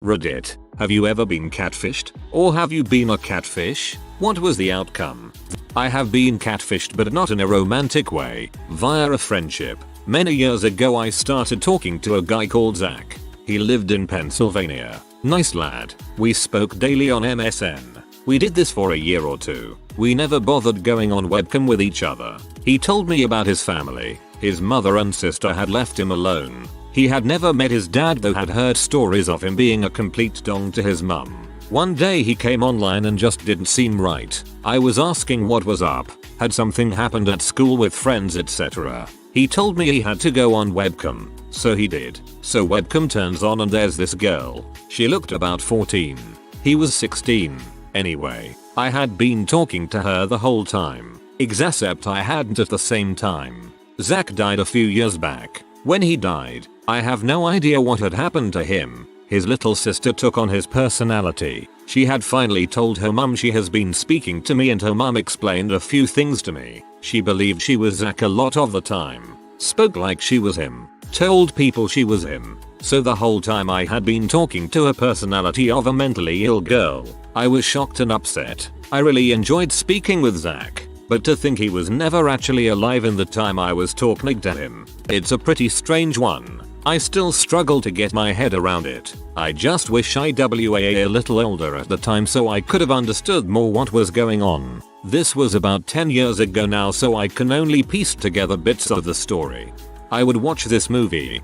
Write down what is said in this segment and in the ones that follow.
Reddit, have you ever been catfished? Or have you been a catfish? What was the outcome? I have been catfished, but not in a romantic way, via a friendship. Many years ago I started talking to a guy called Zach. He lived in Pennsylvania. Nice lad. We spoke daily on MSN. We did this for a year or two. We never bothered going on webcam with each other. He told me about his family. His mother and sister had left him alone. He had never met his dad, though had heard stories of him being a complete dong to his mum. One day he came online and just didn't seem right. I was asking what was up. Had something happened at school with friends, etc. He told me he had to go on webcam. So he did. So webcam turns on and there's this girl. She looked about 14. He was 16. Anyway, I had been talking to her the whole time. Except I hadn't at the same time. Zach died a few years back. When he died, I have no idea what had happened to him. His little sister took on his personality. She had finally told her mum she has been speaking to me, and her mum explained a few things to me. She believed she was Zach a lot of the time. Spoke like she was him. Told people she was him. So the whole time I had been talking to a personality of a mentally ill girl. I was shocked and upset. I really enjoyed speaking with Zach. But to think he was never actually alive in the time I was talking to him, it's a pretty strange one. I still struggle to get my head around it. I just wish I was a little older at the time so I could have understood more what was going on. This was about 10 years ago now, so I can only piece together bits of the story. I would watch this movie.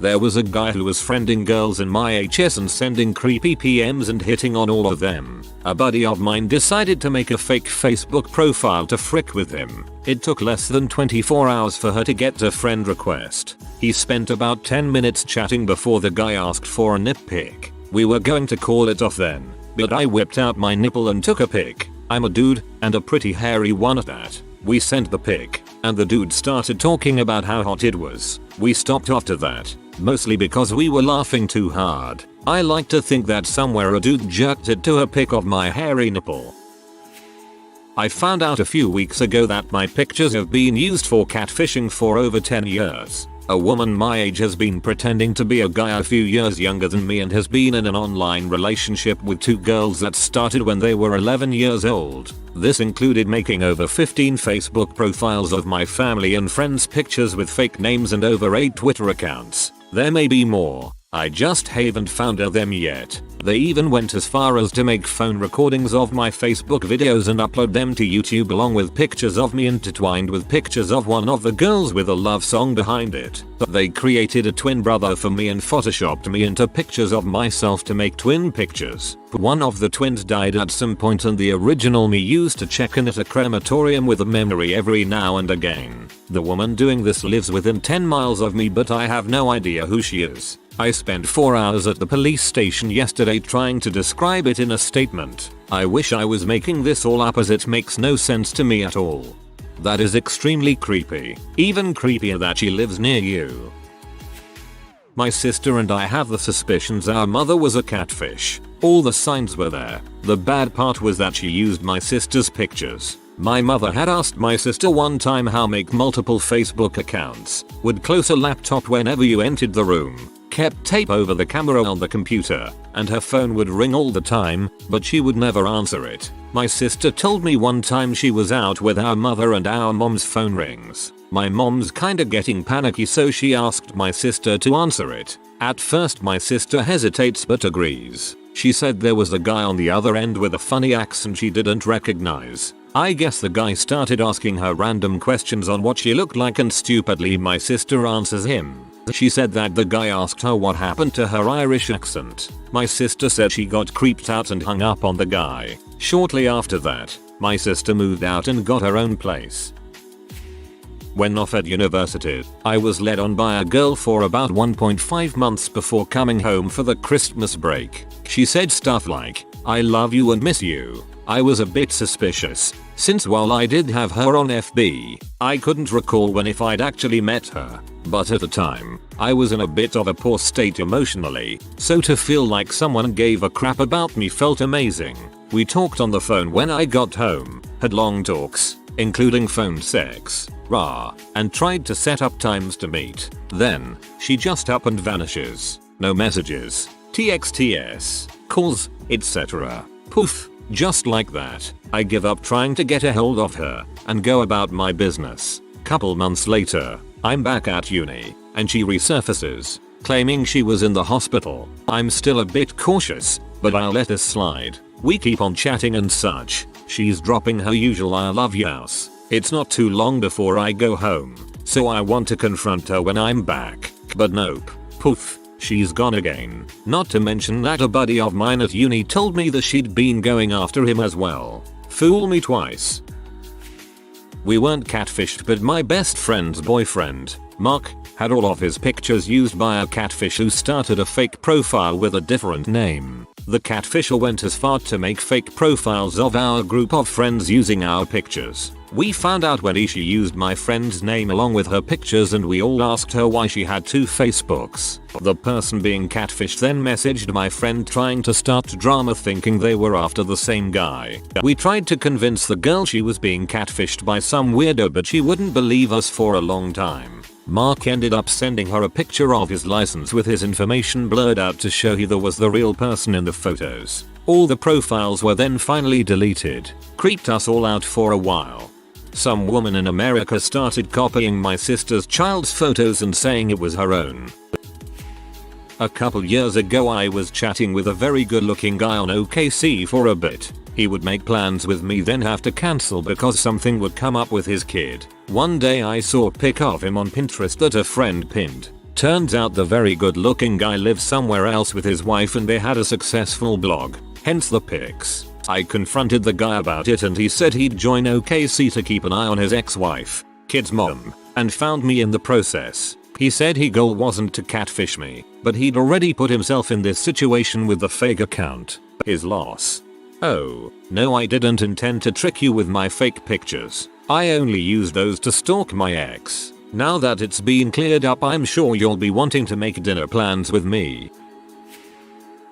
There was a guy who was friending girls in my HS and sending creepy PMs and hitting on all of them. A buddy of mine decided to make a fake Facebook profile to frick with him. It took less than 24 hours for her to get a friend request. He spent about 10 minutes chatting before the guy asked for a nip pic. We were going to call it off then, but I whipped out my nipple and took a pic. I'm a dude, and a pretty hairy one at that. We sent the pic, and the dude started talking about how hot it was. We stopped after that. Mostly because we were laughing too hard. I like to think that somewhere a dude jerked it to a pic of my hairy nipple. I found out a few weeks ago that my pictures have been used for catfishing for over 10 years. A woman my age has been pretending to be a guy a few years younger than me and has been in an online relationship with two girls that started when they were 11 years old. This included making over 15 Facebook profiles of my family and friends' pictures with fake names and over 8 Twitter accounts. There may be more. I just haven't found them yet. They even went as far as to make phone recordings of my Facebook videos and upload them to YouTube along with pictures of me intertwined with pictures of one of the girls with a love song behind it. They created a twin brother for me and photoshopped me into pictures of myself to make twin pictures. One of the twins died at some point and the original me used to check in at a crematorium with a memory every now and again. The woman doing this lives within 10 miles of me, but I have no idea who she is. I spent 4 hours at the police station yesterday trying to describe it in a statement. I wish I was making this all up, as it makes no sense to me at all. That is extremely creepy. Even creepier that she lives near you. My sister and I have the suspicions our mother was a catfish. All the signs were there. The bad part was that she used my sister's pictures. My mother had asked my sister one time how make multiple Facebook accounts, would close a laptop whenever you entered the room, kept tape over the camera on the computer, and her phone would ring all the time, but she would never answer it. My sister told me one time she was out with our mother and our mom's phone rings. My mom's kinda getting panicky, so she asked my sister to answer it. At first my sister hesitates but agrees. She said there was a guy on the other end with a funny accent she didn't recognize. I guess the guy started asking her random questions on what she looked like, and stupidly my sister answers him. She said that the guy asked her what happened to her Irish accent. My sister said she got creeped out and hung up on the guy. Shortly after that, my sister moved out and got her own place. When off at university, I was led on by a girl for about 1.5 months before coming home for the Christmas break. She said stuff like, "I love you and miss you." I was a bit suspicious, since while I did have her on FB, I couldn't recall when if I'd actually met her. But at the time, I was in a bit of a poor state emotionally, so to feel like someone gave a crap about me felt amazing. We talked on the phone when I got home, had long talks, including phone sex, and tried to set up times to meet. Then, she just up and vanishes. No messages. TXTS, calls, etc. Poof, just like that, I give up trying to get a hold of her and go about my business. Couple months later, I'm back at uni, and she resurfaces, claiming she was in the hospital. I'm still a bit cautious, but I'll let this slide. We keep on chatting and such. She's dropping her usual I love yous. It's not too long before I go home, so I want to confront her when I'm back, but nope. Poof, she's gone again. Not to mention that a buddy of mine at uni told me that she'd been going after him as well. Fool me twice. We weren't catfished, but my best friend's boyfriend, Mark, had all of his pictures used by a catfish who started a fake profile with a different name. The catfisher went as far to make fake profiles of our group of friends using our pictures. We found out when she used my friend's name along with her pictures, and we all asked her why she had two Facebooks. The person being catfished then messaged my friend trying to start drama, thinking they were after the same guy. We tried to convince the girl she was being catfished by some weirdo, but she wouldn't believe us for a long time. Mark ended up sending her a picture of his license with his information blurred out to show he was the real person in the photos. All the profiles were then finally deleted. Creeped us all out for a while. Some woman in America started copying my sister's child's photos and saying it was her own. A couple years ago I was chatting with a very good looking guy on OKC for a bit. He would make plans with me, then have to cancel because something would come up with his kid. One day I saw a pic of him on Pinterest that a friend pinned. Turns out the very good looking guy lives somewhere else with his wife and they had a successful blog, hence the pics. I confronted the guy about it and he said he'd join OKC to keep an eye on his ex-wife, kid's mom, and found me in the process. He said his goal wasn't to catfish me, but he'd already put himself in this situation with the fake account. His loss. Oh, no, I didn't intend to trick you with my fake pictures. I only used those to stalk my ex. Now that it's been cleared up, I'm sure you'll be wanting to make dinner plans with me.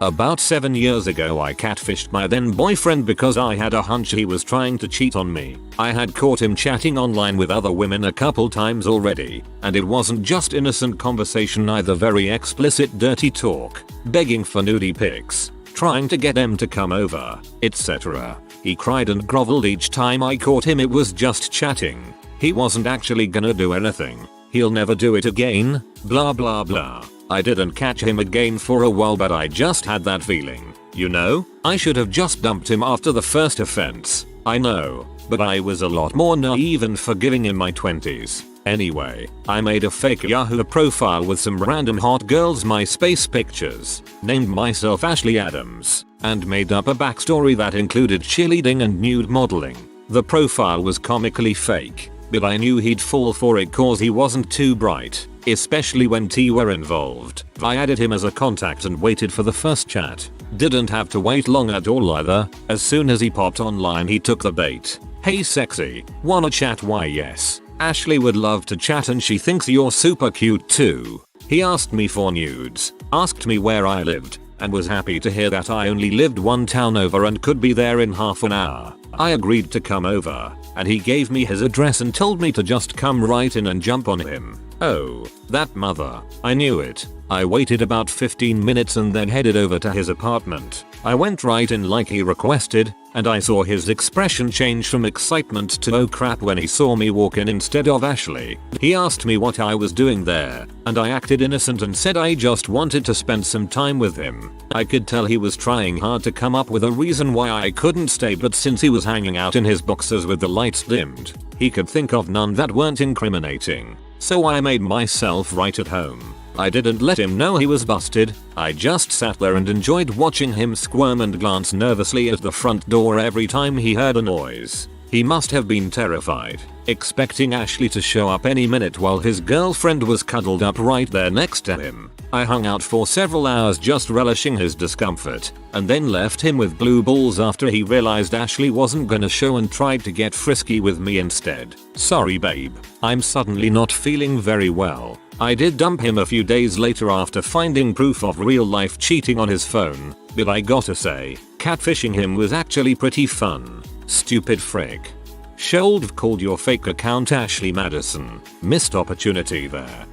About 7 years ago I catfished my then boyfriend because I had a hunch he was trying to cheat on me. I had caught him chatting online with other women a couple times already, and it wasn't just innocent conversation either, very explicit dirty talk, begging for nudie pics, trying to get them to come over, etc. He cried and groveled each time I caught him. It was just chatting. He wasn't actually gonna do anything. He'll never do it again, blah blah blah. I didn't catch him again for a while, but I just had that feeling. You know, I should have just dumped him after the first offense. I know, but I was a lot more naive and forgiving in my 20s. Anyway, I made a fake Yahoo profile with some random hot girls' MySpace pictures, named myself Ashley Adams, and made up a backstory that included cheerleading and nude modeling. The profile was comically fake, but I knew he'd fall for it cause he wasn't too bright, especially when tea were involved. I added him as a contact and waited for the first chat. Didn't have to wait long at all either. As soon as he popped online he took the bait. Hey sexy, wanna chat? Why yes. Ashley would love to chat and she thinks you're super cute too. He asked me for nudes, asked me where I lived, and was happy to hear that I only lived one town over and could be there in half an hour. I agreed to come over, and he gave me his address and told me to just come right in and jump on him. Oh, that mother. I knew it. I waited about 15 minutes and then headed over to his apartment. I went right in like he requested, and I saw his expression change from excitement to oh crap when he saw me walk in instead of Ashley. He asked me what I was doing there, and I acted innocent and said I just wanted to spend some time with him. I could tell he was trying hard to come up with a reason why I couldn't stay, but since he was hanging out in his boxers with the lights dimmed, he could think of none that weren't incriminating. So I made myself right at home. I didn't let him know he was busted. I just sat there and enjoyed watching him squirm and glance nervously at the front door every time he heard a noise. He must have been terrified, expecting Ashley to show up any minute while his girlfriend was cuddled up right there next to him. I hung out for several hours just relishing his discomfort, and then left him with blue balls after he realized Ashley wasn't gonna show and tried to get frisky with me instead. Sorry babe, I'm suddenly not feeling very well. I did dump him a few days later after finding proof of real life cheating on his phone, but I gotta say, catfishing him was actually pretty fun. Stupid frick. Should called your fake account Ashley Madison. Missed opportunity there.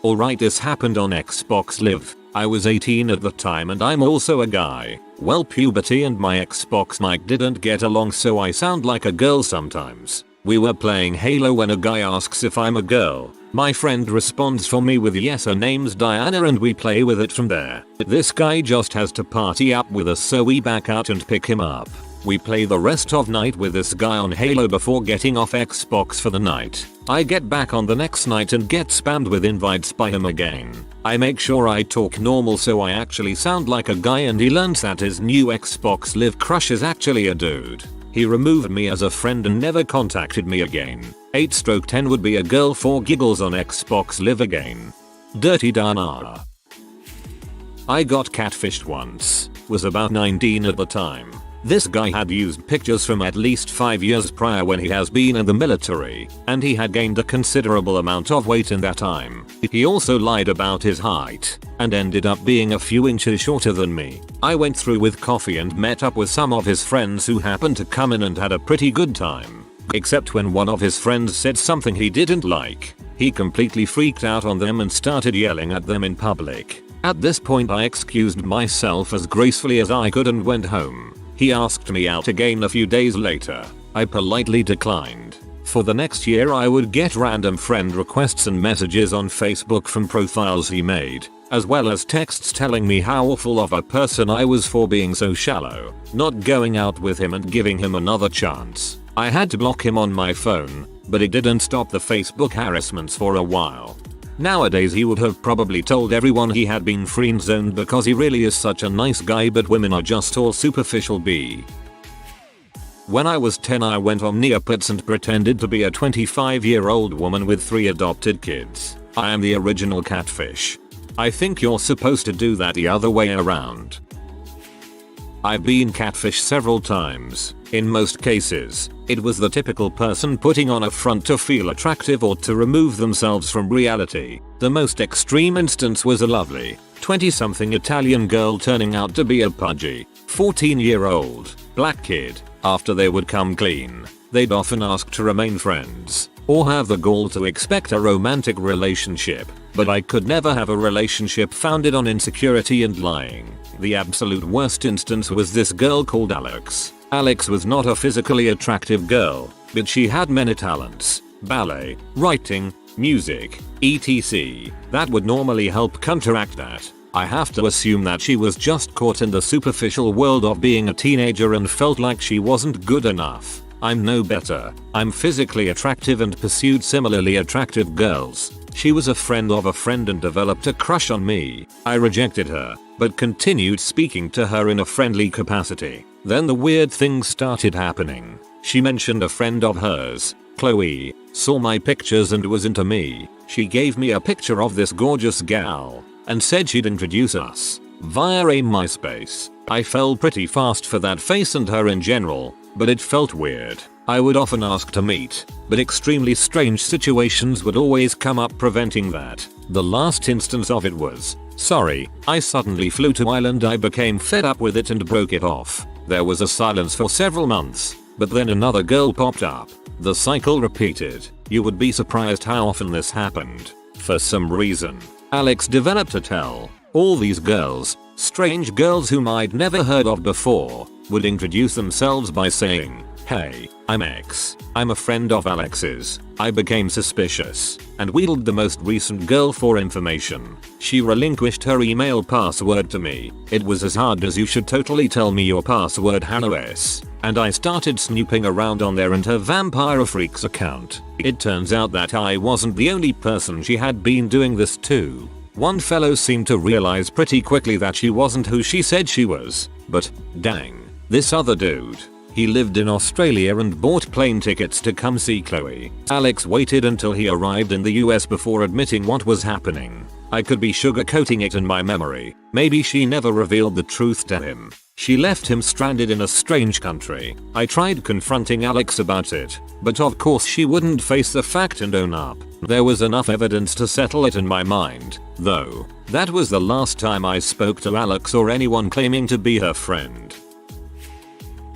Alright, this happened on Xbox Live. I was 18 at the time and I'm also a guy. Well, puberty and my Xbox mic didn't get along, so I sound like a girl sometimes. We were playing Halo when a guy asks if I'm a girl. My friend responds for me with yes, her name's Diana, and we play with it from there. This guy just has to party up with us, so we back out and pick him up. We play the rest of night with this guy on Halo before getting off Xbox for the night. I get back on the next night and get spammed with invites by him again. I make sure I talk normal so I actually sound like a guy, and he learns that his new Xbox Live crush is actually a dude. He removed me as a friend and never contacted me again. 8/10 would be a girl for giggles on Xbox Live again. Dirty Dana. I got catfished once. Was about 19 at the time. This guy had used pictures from at least 5 years prior when he has been in the military, and he had gained a considerable amount of weight in that time. He also lied about his height, and ended up being a few inches shorter than me. I went through with coffee and met up with some of his friends who happened to come in and had a pretty good time. Except when one of his friends said something he didn't like, he completely freaked out on them and started yelling at them in public. At this point I excused myself as gracefully as I could and went home. He asked me out again a few days later. I politely declined. For the next year I would get random friend requests and messages on Facebook from profiles he made, as well as texts telling me how awful of a person I was for being so shallow, not going out with him and giving him another chance. I had to block him on my phone, but it didn't stop the Facebook harassments for a while. Nowadays he would have probably told everyone he had been friend-zoned because he really is such a nice guy, but women are just all superficial. When I was 10 I went on Neopets and pretended to be a 25-year-old woman with 3 adopted kids. I am the original catfish. I think you're supposed to do that the other way around. I've been catfished several times. In most cases, it was the typical person putting on a front to feel attractive or to remove themselves from reality. The most extreme instance was a lovely 20-something Italian girl turning out to be a pudgy 14-year-old black kid. After they would come clean, they'd often ask to remain friends or have the gall to expect a romantic relationship. But I could never have a relationship founded on insecurity and lying. The absolute worst instance was this girl called Alex. Alex was not a physically attractive girl, but she had many talents: ballet, writing, music, etc. that would normally help counteract that. I have to assume that she was just caught in the superficial world of being a teenager and felt like she wasn't good enough. I'm no better. I'm physically attractive and pursued similarly attractive girls. She was a friend of a friend and developed a crush on me. I rejected her, but continued speaking to her in a friendly capacity. Then the weird things started happening. She mentioned a friend of hers, Chloe, saw my pictures and was into me. She gave me a picture of this gorgeous gal and said she'd introduce us via a MySpace. I fell pretty fast for that face and her in general, but it felt weird. I would often ask to meet, but extremely strange situations would always come up preventing that. The last instance of it was, sorry, I suddenly flew to Ireland. I became fed up with it and broke it off. There was a silence for several months, but then another girl popped up. The cycle repeated. You would be surprised how often this happened. For some reason, Alex developed a tell. All these girls, strange girls whom I'd never heard of before, would introduce themselves by saying, "Hey, I'm X. I'm a friend of Alex's." I became suspicious and wheedled the most recent girl for information. She relinquished her email password to me. It was as hard as "you should totally tell me your password, Hannah," and I started snooping around on there and her Vampire Freaks account. It turns out that I wasn't the only person she had been doing this to. One fellow seemed to realize pretty quickly that she wasn't who she said she was, but dang, this other dude. He lived in Australia and bought plane tickets to come see Chloe. Alex waited until he arrived in the US before admitting what was happening. I could be sugarcoating it in my memory. Maybe she never revealed the truth to him. She left him stranded in a strange country. I tried confronting Alex about it, but of course she wouldn't face the fact and own up. There was enough evidence to settle it in my mind, though. That was the last time I spoke to Alex or anyone claiming to be her friend.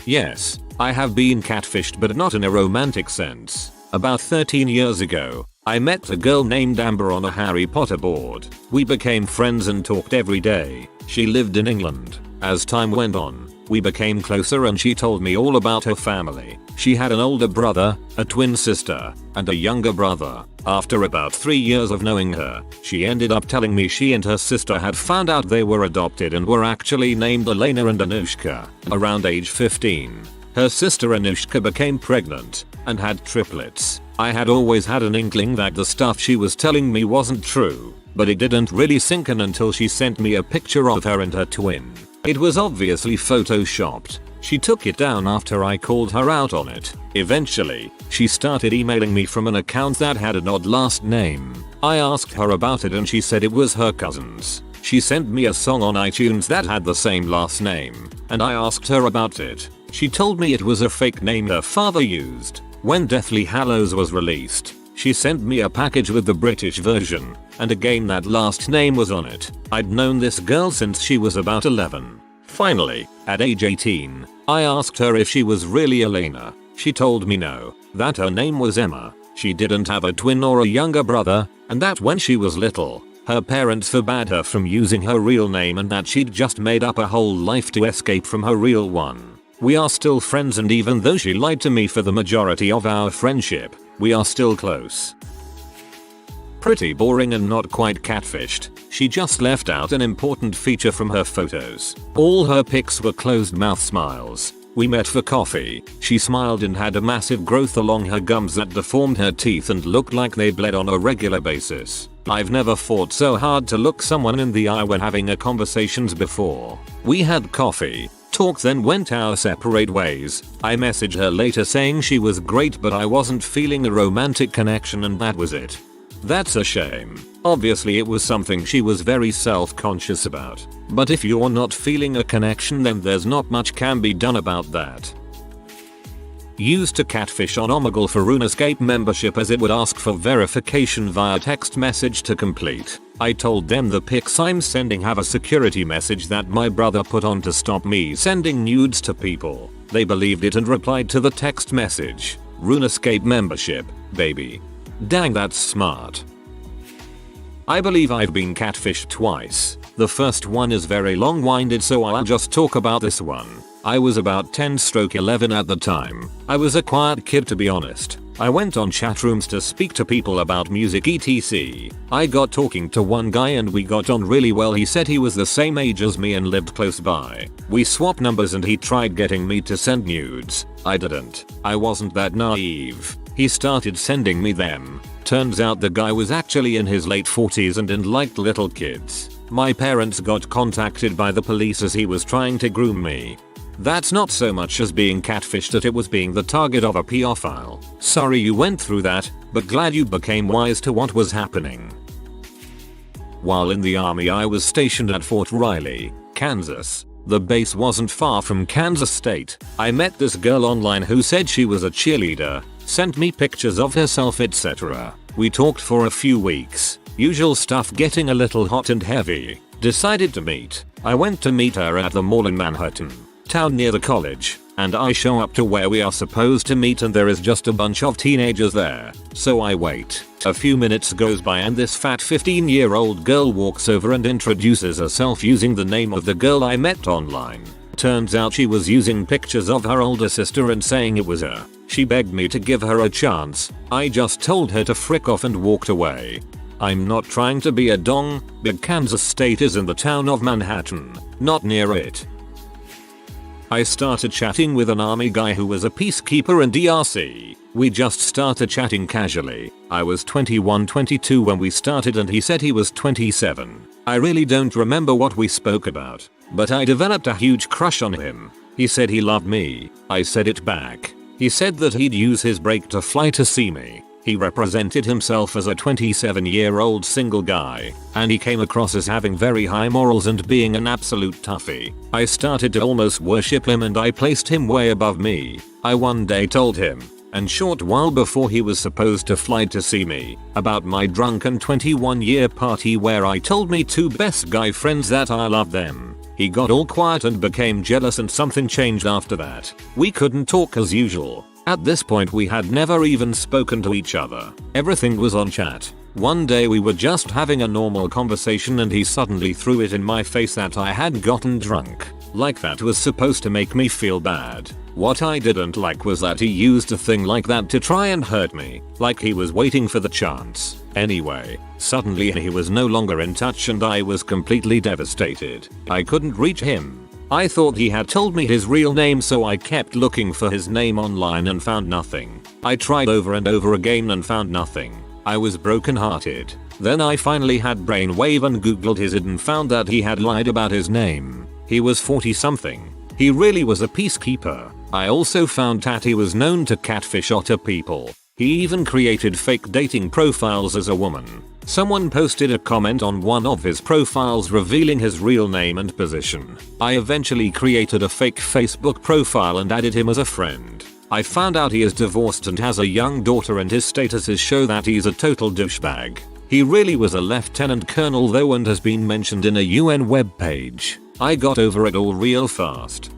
Yes, I have been catfished, but not in a romantic sense. About 13 years ago, I met a girl named Amber on a Harry Potter board. We became friends and talked every day. She lived in England. As time went on, we became closer and she told me all about her family. She had an older brother, a twin sister, and a younger brother. After about 3 years of knowing her, she ended up telling me she and her sister had found out they were adopted and were actually named Elena and Anushka. Around age 15, her sister Anushka became pregnant and had triplets. I had always had an inkling that the stuff she was telling me wasn't true, but it didn't really sink in until she sent me a picture of her and her twin. It was obviously photoshopped. She took it down after I called her out on it. Eventually, she started emailing me from an account that had an odd last name. I asked her about it and she said it was her cousin's. She sent me a song on iTunes that had the same last name, and I asked her about it. She told me it was a fake name her father used. When Deathly Hallows was released, she sent me a package with the British version, and again that last name was on it. I'd known this girl since she was about 11. Finally, at age 18, I asked her if she was really Elena. She told me no, that her name was Emma. She didn't have a twin or a younger brother, and that when she was little, her parents forbade her from using her real name and that she'd just made up a whole life to escape from her real one. We are still friends, and even though she lied to me for the majority of our friendship, we are still close. Pretty boring and not quite catfished. She just left out an important feature from her photos. All her pics were closed mouth smiles. We met for coffee. She smiled and had a massive growth along her gums that deformed her teeth and looked like they bled on a regular basis. I've never fought so hard to look someone in the eye when having a conversations before. We had coffee, talked, then went our separate ways. I messaged her later saying she was great but I wasn't feeling a romantic connection, and that was it. That's a shame. Obviously it was something she was very self-conscious about. But if you're not feeling a connection, then there's not much can be done about that. Used to catfish on Omegle for RuneScape membership as it would ask for verification via text message to complete. I told them the pics I'm sending have a security message that my brother put on to stop me sending nudes to people. They believed it and replied to the text message, "RuneScape membership, baby." Dang, that's smart. I believe I've been catfished twice. The first one is very long-winded, so I'll just talk about this one. I was about 10/11 at the time. I was a quiet kid, to be honest. I went on chat rooms to speak to people about music etc. I got talking to one guy and we got on really well. He said he was the same age as me and lived close by. We swapped numbers and he tried getting me to send nudes. I didn't. I wasn't that naive. He started sending me them. Turns out the guy was actually in his late 40s and liked little kids. My parents got contacted by the police as he was trying to groom me. That's not so much as being catfished that it was being the target of a pedophile. Sorry you went through that, but glad you became wise to what was happening. While in the army I was stationed at Fort Riley, Kansas. The base wasn't far from Kansas State. I met this girl online who said she was a cheerleader, sent me pictures of herself etc. We talked for a few weeks. Usual stuff getting a little hot and heavy. Decided to meet. I went to meet her at the mall in Manhattan, town near the college, and I show up to where we are supposed to meet and there is just a bunch of teenagers there. So I wait. A few minutes goes by and this fat 15-year-old girl walks over and introduces herself using the name of the girl I met online. Turns out she was using pictures of her older sister and saying it was her. She begged me to give her a chance. I just told her to frick off and walked away. I'm not trying to be a dong, but Kansas State is in the town of Manhattan, not near it. I started chatting with an army guy who was a peacekeeper in DRC. We just started chatting casually. I was 21-22 when we started and he said he was 27. I really don't remember what we spoke about, but I developed a huge crush on him. He said he loved me. I said it back. He said that he'd use his break to fly to see me. He represented himself as a 27-year-old single guy, and he came across as having very high morals and being an absolute toughie. I started to almost worship him and I placed him way above me. I one day told him, and short while before he was supposed to fly to see me, about my drunken 21-year party where I told me two best guy friends that I loved them. He got all quiet and became jealous and something changed after that. We couldn't talk as usual. At this point we had never even spoken to each other. Everything was on chat. One day we were just having a normal conversation and he suddenly threw it in my face that I had gotten drunk. Like that was supposed to make me feel bad. What I didn't like was that he used a thing like that to try and hurt me, like he was waiting for the chance. Anyway, suddenly he was no longer in touch and I was completely devastated. I couldn't reach him. I thought he had told me his real name, so I kept looking for his name online and found nothing. I tried over and over again and found nothing. I was brokenhearted. Then I finally had brainwave and googled his ID and found that he had lied about his name. He was 40 something. He really was a peacekeeper. I also found that he was known to catfish other people. He even created fake dating profiles as a woman. Someone posted a comment on one of his profiles revealing his real name and position. I eventually created a fake Facebook profile and added him as a friend. I found out he is divorced and has a young daughter and his statuses show that he's a total douchebag. He really was a lieutenant colonel though and has been mentioned in a UN webpage. I got over it all real fast.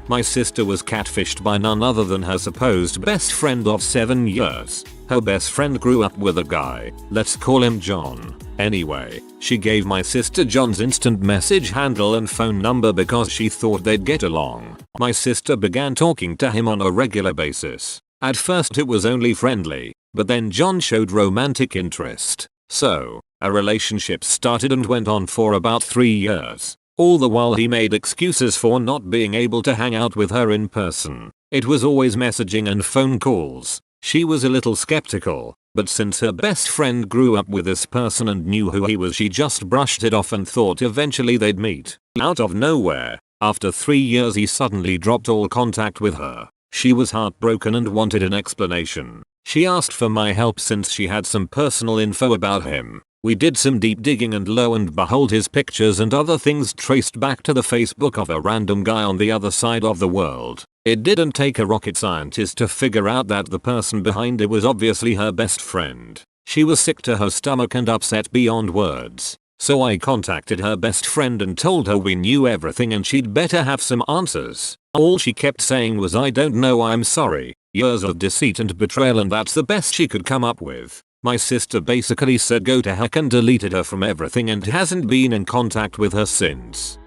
My sister was catfished by none other than her supposed best friend of 7 years. Her best friend grew up with a guy, let's call him John. Anyway, she gave my sister John's instant message handle and phone number because she thought they'd get along. My sister began talking to him on a regular basis. At first it was only friendly, but then John showed romantic interest. So, a relationship started and went on for about 3 years. All the while he made excuses for not being able to hang out with her in person. It was always messaging and phone calls. She was a little skeptical, but since her best friend grew up with this person and knew who he was, she just brushed it off and thought eventually they'd meet. Out of nowhere, after 3 years he suddenly dropped all contact with her. She was heartbroken and wanted an explanation. She asked for my help since she had some personal info about him. We did some deep digging and lo and behold his pictures and other things traced back to the Facebook of a random guy on the other side of the world. It didn't take a rocket scientist to figure out that the person behind it was obviously her best friend. She was sick to her stomach and upset beyond words. So I contacted her best friend and told her we knew everything and she'd better have some answers. All she kept saying was "I don't know, I'm sorry." Years of deceit and betrayal, and that's the best she could come up with. My sister basically said go to heck and deleted her from everything and hasn't been in contact with her since.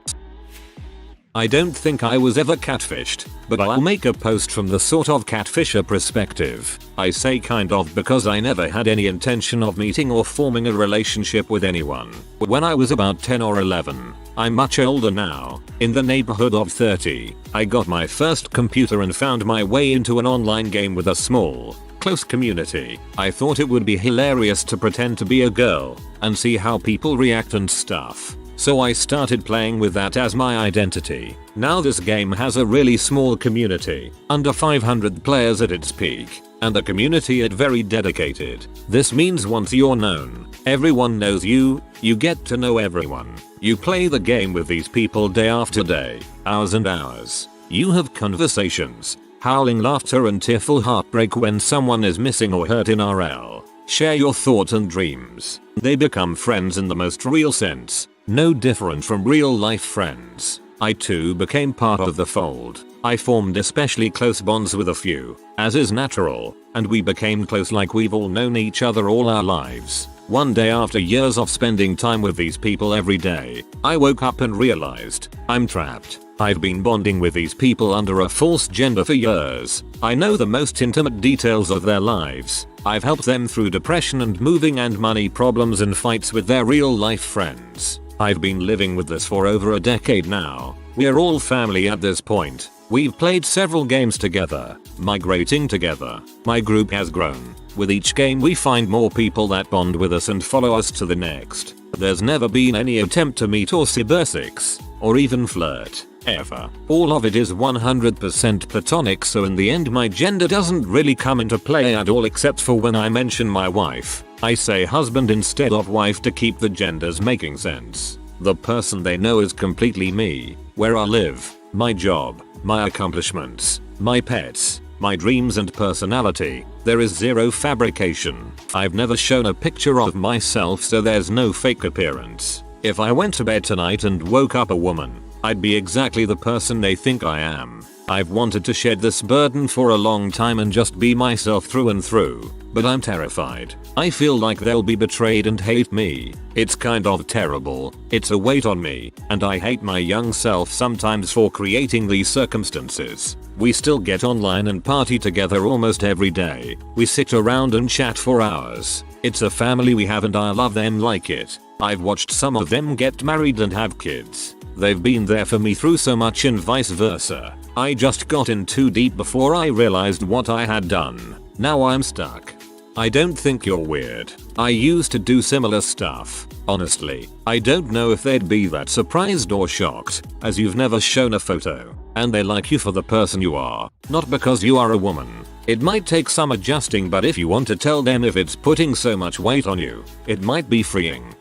I don't think I was ever catfished, but I'll make a post from the sort of catfisher perspective. I say kind of because I never had any intention of meeting or forming a relationship with anyone. When I was about 10 or 11, I'm much older now, in the neighborhood of 30, I got my first computer and found my way into an online game with a small, close community. I thought it would be hilarious to pretend to be a girl and see how people react and stuff. So I started playing with that as my identity. Now this game has a really small community, under 500 players at its peak, and the community is very dedicated. This means once you're known, everyone knows you, you get to know everyone. You play the game with these people day after day, hours and hours. You have conversations, howling laughter and tearful heartbreak when someone is missing or hurt in RL. Share your thoughts and dreams. They become friends in the most real sense. No different from real life friends. I too became part of the fold. I formed especially close bonds with a few, as is natural, and we became close like we've all known each other all our lives. One day after years of spending time with these people every day, I woke up and realized, I'm trapped. I've been bonding with these people under a false gender for years. I know the most intimate details of their lives. I've helped them through depression and moving and money problems and fights with their real life friends. I've been living with this for over a decade now. We're all family at this point. We've played several games together, migrating together. My group has grown. With each game we find more people that bond with us and follow us to the next. There's never been any attempt to meet or cybersex, or even flirt, ever. All of it is 100% platonic, so in the end my gender doesn't really come into play at all, except for when I mention my wife. I say husband instead of wife to keep the genders making sense. The person they know is completely me, where I live, my job, my accomplishments, my pets, my dreams and personality. There is zero fabrication. I've never shown a picture of myself, so there's no fake appearance. If I went to bed tonight and woke up a woman, I'd be exactly the person they think I am. I've wanted to shed this burden for a long time and just be myself through and through, but I'm terrified. I feel like they'll be betrayed and hate me. It's kind of terrible. It's a weight on me, and I hate my young self sometimes for creating these circumstances. We still get online and party together almost every day. We sit around and chat for hours. It's a family we have and I love them like it. I've watched some of them get married and have kids. They've been there for me through so much and vice versa. I just got in too deep before I realized what I had done. Now I'm stuck. I don't think you're weird. I used to do similar stuff. Honestly, I don't know if they'd be that surprised or shocked, as you've never shown a photo, and they like you for the person you are, not because you are a woman. It might take some adjusting, but if you want to tell them if it's putting so much weight on you, it might be freeing.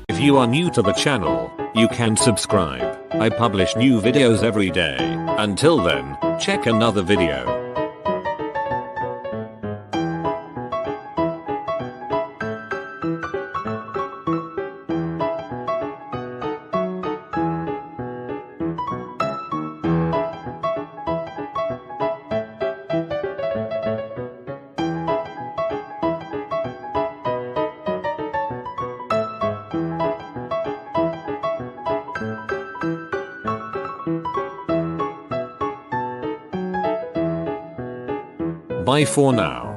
If you are new to the channel, you can subscribe. I publish new videos every day. Until then, check another video. Bye for now.